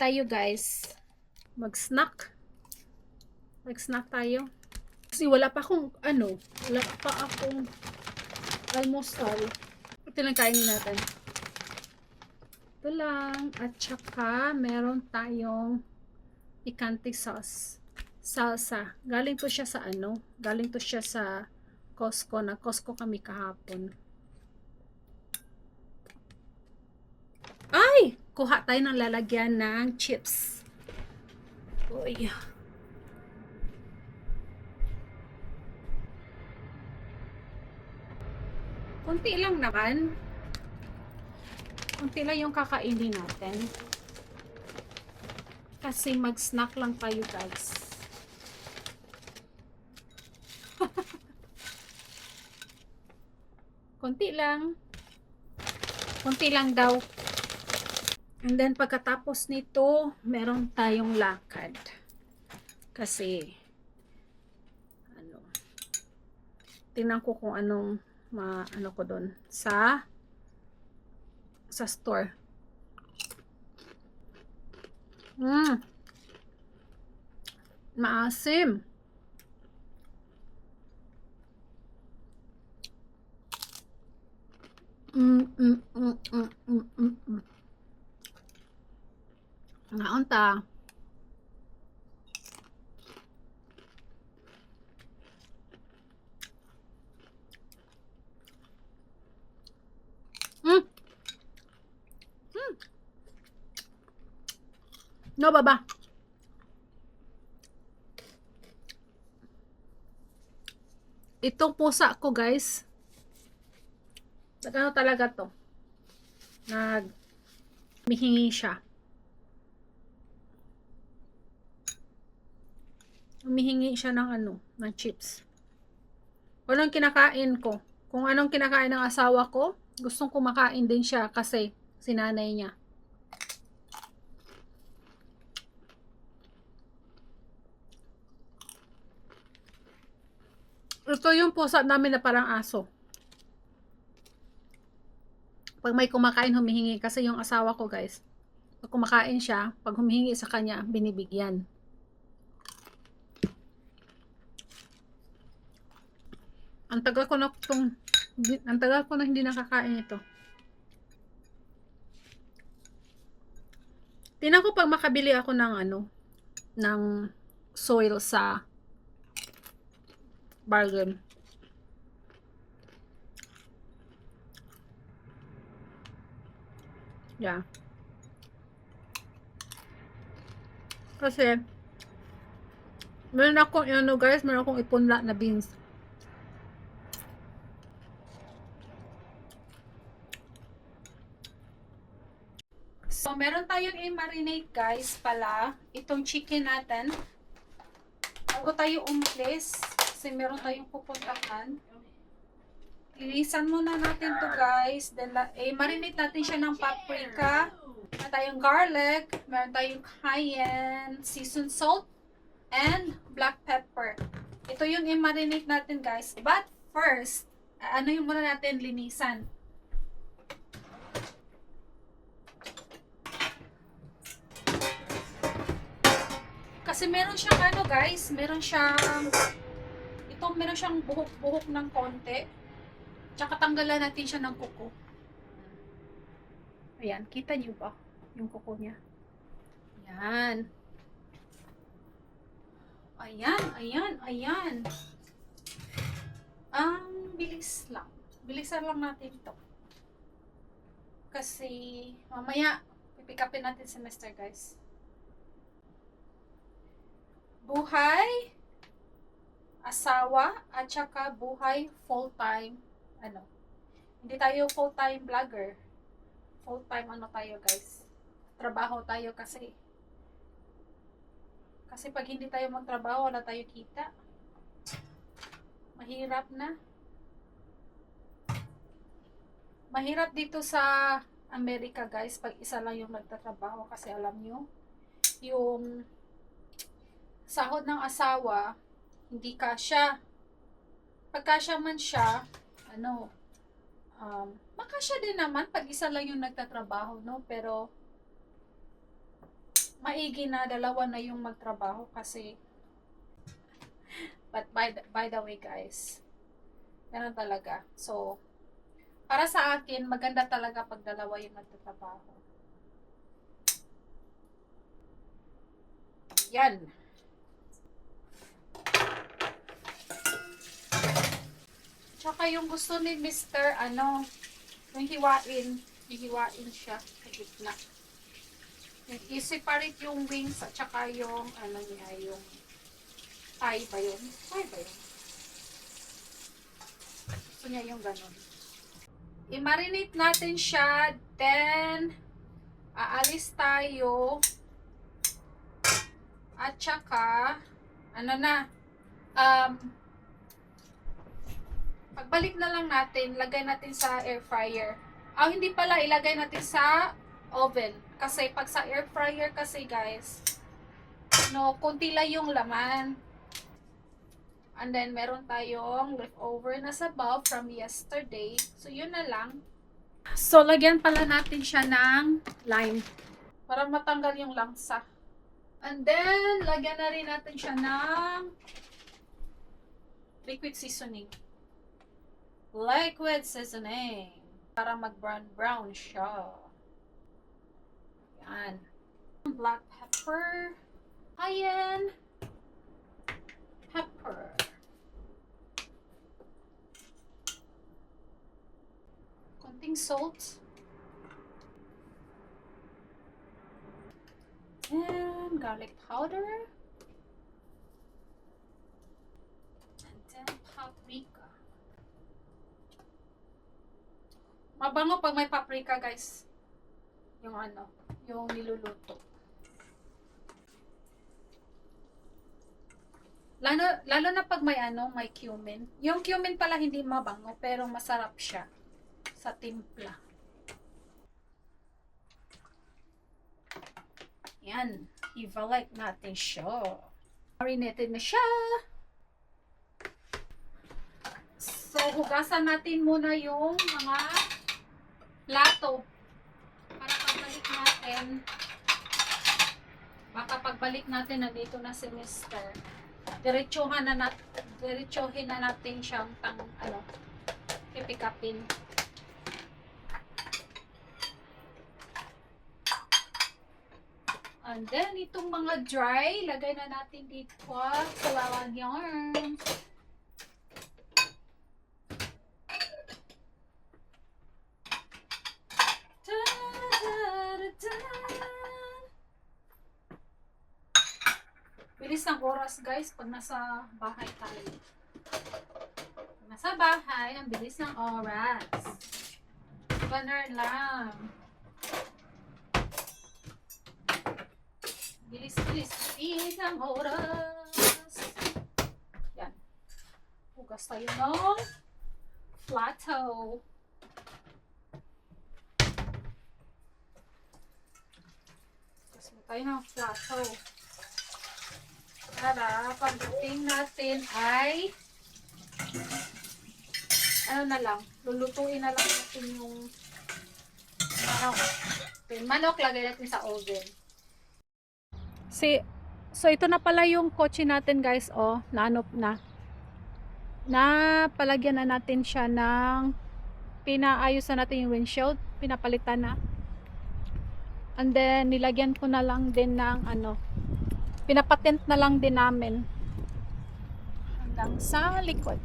tayo guys. Mag-snack. Mag-snack tayo. Kasi wala pa akong almusal. Ito lang kainin natin. Ito lang. At saka meron tayong picante sauce. Salsa. Galing to siya sa Galing to siya sa Costco. Costco kami kahapon. Ay! Kuha tayo ng lalagyan ng chips. Uy. Kunti lang naman. Kunti lang yung kakainin natin. Kasi mag-snack lang tayo guys. Kunti lang. Kunti lang daw. And then pagkatapos nito, meron tayong lakad. Kasi tingnan ko kung anong ko doon sa store. Maasim. Naunta. No, baba. Itong pusa ko, guys. Ano talaga to? Humihingi siya. Humihingi siya ng ng chips. Walang kinakain ko. Kung anong kinakain ng asawa ko, gustong kumakain din siya kasi sinanay niya. Ito yung pusa namin na parang aso. Pag may kumakain, humihingi. Kasi yung asawa ko, guys, pag kumakain siya, pag humihingi sa kanya, binibigyan. Ang tagal ko na hindi nakakain ito. Tingnan ko pag makabili ako ng soil sa bargain. Yeah. Kasi meron akong guys, meron akong ipunla na beans. So, meron tayong i-marinate guys pala itong chicken natin. Bago tayo umalis, kasi meron tayong pupuntahan. Ilisan muna natin to guys. Then, marinate natin siya ng paprika. Meron tayong garlic. Meron tayong cayenne, seasoned salt, and black pepper. Ito yung i-marinate natin guys. But first, yung muna natin linisan. Kasi meron siyang guys, meron siyang buhok-buhok ng konti. Tsaka tanggalan natin siya ng kuko. Ayan, kita niyo ba yung kuko niya? Ayan. Ayan. Bilis lang. Bilisan lang natin ito. Kasi mamaya pipikapin natin si Mr. guys. Buhay, asawa, at saka buhay full-time, hindi tayo full-time vlogger. Full-time tayo guys. Trabaho tayo kasi pag hindi tayo magtrabaho, wala tayo kita. Mahirap na. Mahirap dito sa Amerika guys, pag isa lang yung nagtatrabaho kasi alam nyo, yung sahod ng asawa, hindi kasya. Pag kasya man siya, makasya din naman pag isa lang yung nagtatrabaho, no? Pero maigi na dalawa na yung magtrabaho kasi but by the way guys, ganun talaga. So, para sa akin, maganda talaga pag dalawa yung nagtatrabaho. Yan. Tsaka yung gusto ni Mr. yung hihiwain siya sa gitna. I-separate yung wings at tsaka yung, yung thigh ba yun? Thigh ba yun? Gusto niya yung ganun. I-marinate natin siya, then, aalis tayo, at tsaka, pagbalik na lang natin, lagay natin sa air fryer. Hindi pala, ilagay natin sa oven. Kasi pag sa air fryer kasi guys, konti lang yung laman. And then, meron tayong leftover na sabaw from yesterday. So, yun na lang. So, lagyan pala natin siya ng lime. Para matanggal yung langsa. And then, lagyan na rin natin siya ng liquid seasoning. Liquid seasoning. Para mag-brown siya. Yan. Black pepper. Cayenne. Pepper. Konting salt. And garlic powder. And then paprika. Mabango pag may paprika, guys. Yung yung niluluto. Lalo na pag may cumin. Yung cumin pala hindi mabango, pero masarap siya sa timpla. Yan. I-valite natin siya. Marinated na siya. So, hugasan natin muna yung mga plato. Para pagbalik natin, baka pagbalik natin, nandito na si Mr. Diretsuhin na natin siyang pipikapin. And then, itong mga dry, lagay na natin dito sa lalagyan. Bilis ng oras guys pag nasa bahay tayo. Pag nasa bahay, ang bilis ng oras. Banner lang. Bilis ng oras. Yan. Hugas tayo ng plato. Hugas mo tayo ng plato. Para pagdating natin ay lulutuin na lang natin yung manok, lagay natin sa oven. So ito na pala yung kotse natin guys, palagyan na natin siya ng pinaayos na natin yung windshield, pinapalitan na. And then nilagyan ko na lang din ng pinapatent na lang din namin hanggang sa likod.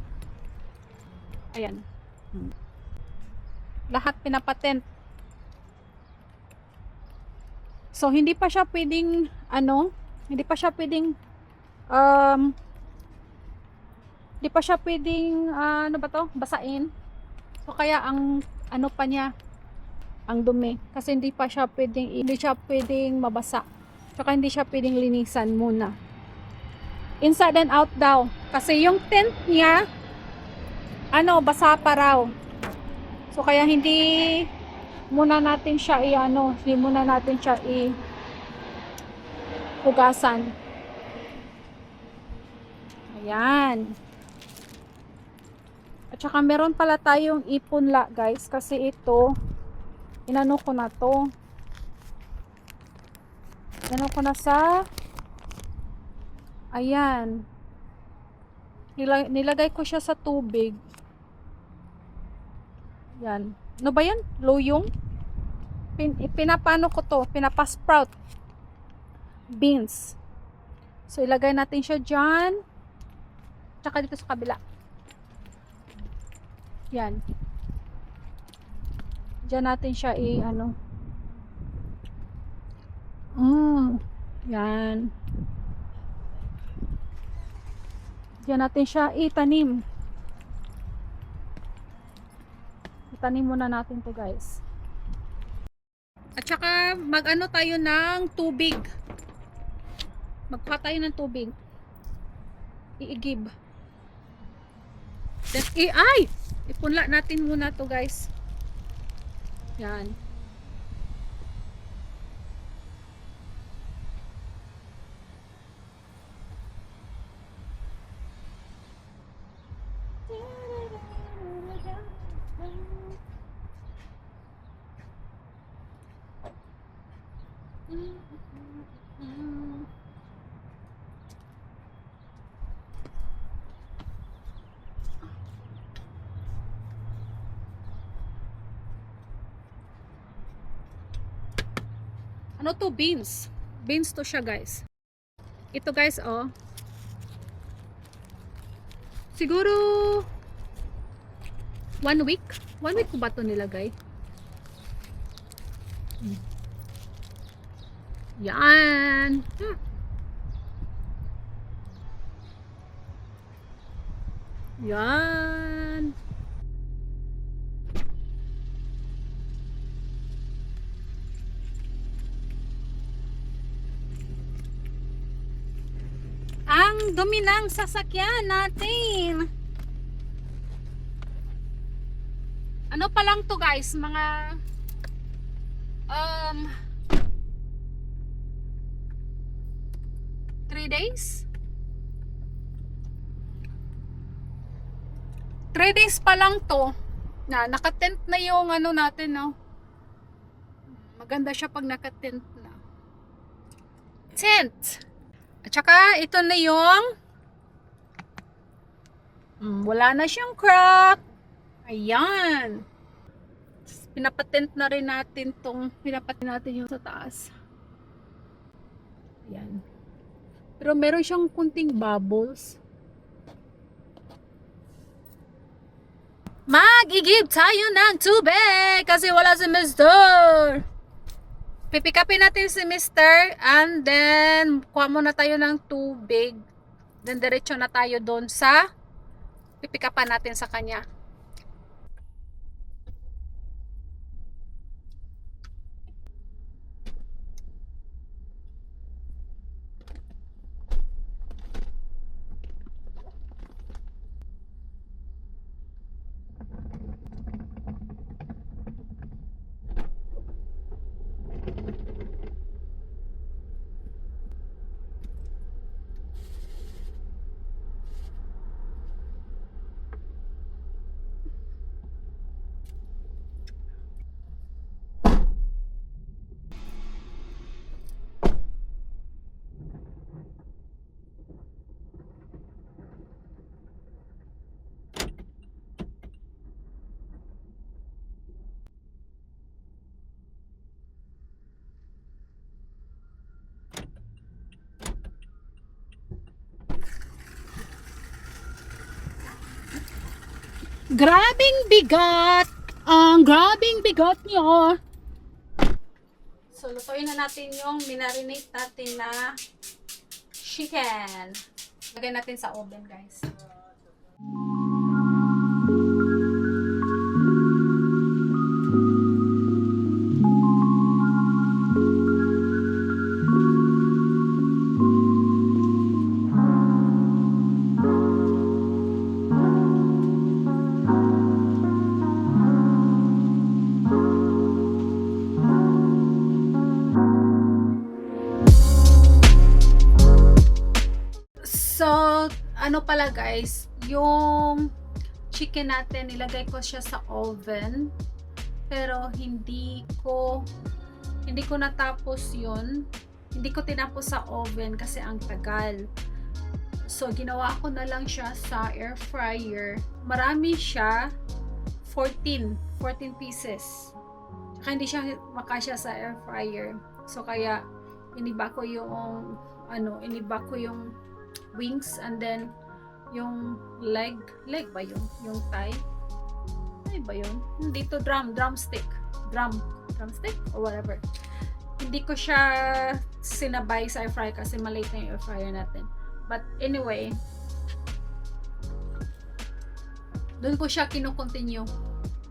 Ayan. Lahat pinapatent. So, hindi pa siya pwedeng basain. So, kaya ang ang dumi. Kasi hindi siya pwedeng mabasa. Tsaka hindi siya pwedeng linisan muna. Inside and out daw. Kasi yung tent niya, basa pa raw. So, kaya hindi muna natin siya hugasan. Ayan. At saka meron pala tayong ipunla guys. Kasi ito, inano ko na to. Ano ko na sa ayan. Nilagay ko siya sa tubig. Yan. Ano ba yan? Loyong? Pinapano ko to? Pinapasprout. Beans. So, ilagay natin siya dyan. Tsaka dito sa kabila. Yan. Diyan natin siya ano. Yan. Diyan natin siya itanim. Itanim muna natin to, guys. At saka mag-ano tayo ng tubig. Magpa tayo ng tubig. Iigib. Then, ay! Ipunla natin muna to, guys. Yan. Ano to? Beans. Beans to siya, guys. Ito, guys, oh. Siguro 1 week. 1 week ko ba ito nilagay? Yan. Yan. Ang dumi ng sasakyan natin. Ano pa lang to, guys? Mga 3 days? 3 days pa lang to. Naka-tent na yung ano natin, no? Maganda siya pag naka-tent na. Tent! At saka, ito na yung wala na siyang crack. Ayan. Pinapatent na rin natin pinapatent natin yung sa taas. Ayan. Pero meron siyang kunting bubbles. Mag-igib tayo ng tubig kasi wala si Mr. Pipikapin natin si Mr. And then, kuha muna tayo ng tubig. Then, diretso na tayo doon sa pipikapan natin sa kanya. Grabing bigat! Ang grabing bigat niya! So, lutuin na natin yung minarinate natin na chicken. Lagay natin sa oven, guys. So, ano pala, guys, yung chicken natin, nilagay ko siya sa oven. Pero hindi ko natapos yun. Hindi ko tinapos sa oven kasi ang tagal. So, ginawa ko na lang siya sa air fryer. Marami siya, 14 pieces. Tsaka hindi siya makasya sa air fryer. So, kaya iniba ko yung wings, and then yung leg ba yun? Yung thigh? Ay ba yun? Dito drumstick or whatever. Hindi ko siya sinabay sa air fryer kasi maliit na yung air fryer natin. But anyway, doon ko siya kino-continue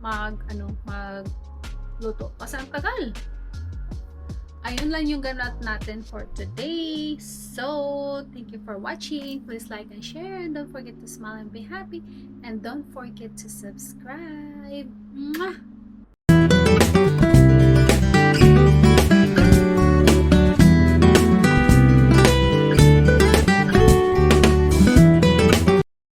magluto kasi ang tagal. Ayun lang yung ganap natin for today. So, thank you for watching. Please like and share, and don't forget to smile and be happy, and don't forget to subscribe. Mwah!